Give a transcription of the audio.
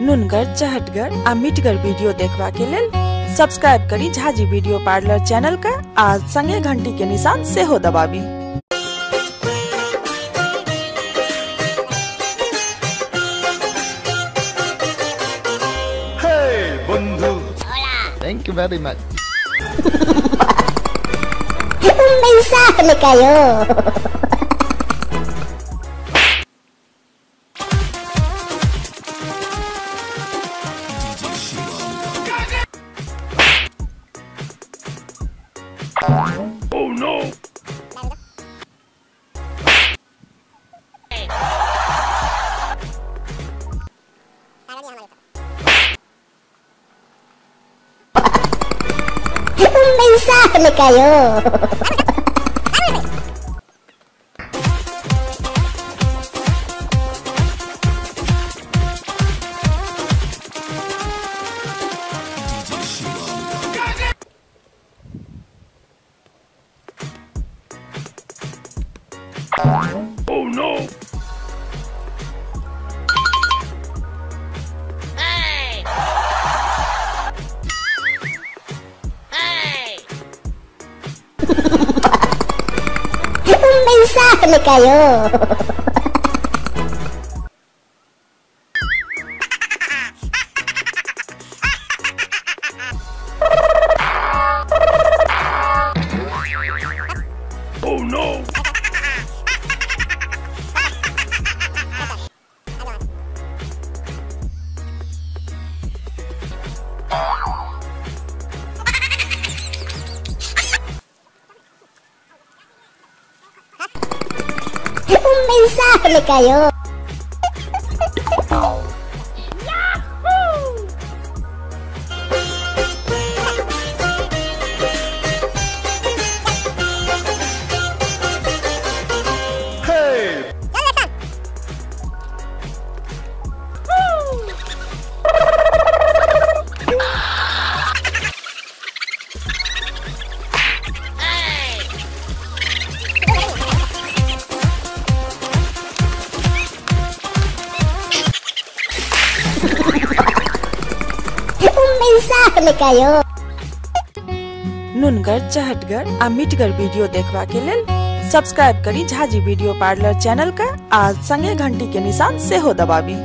नुनगर, चहटगर आ मीठगर वीडियो देखबा के लेल सब्सक्राइब करी झाजी वीडियो पार्लर चैनल का आ संगे घंटी के निशान से हो दबाबी। Hey बंधु, thank you very much. Mensahe kayo. Oh no! Mensahe kayo. Oh no! Hey! Hey! Mensahe kayo. Oh no! Mensahe kayo. Hey! Mensahe kayo. नुनगर, चहटगर आ मीठगर वीडियो देखबा के लेल सब्सक्राइब करी झाजी वीडियो पार्लर चैनल का आ संगे घंटी के निशान से हो दबाबी।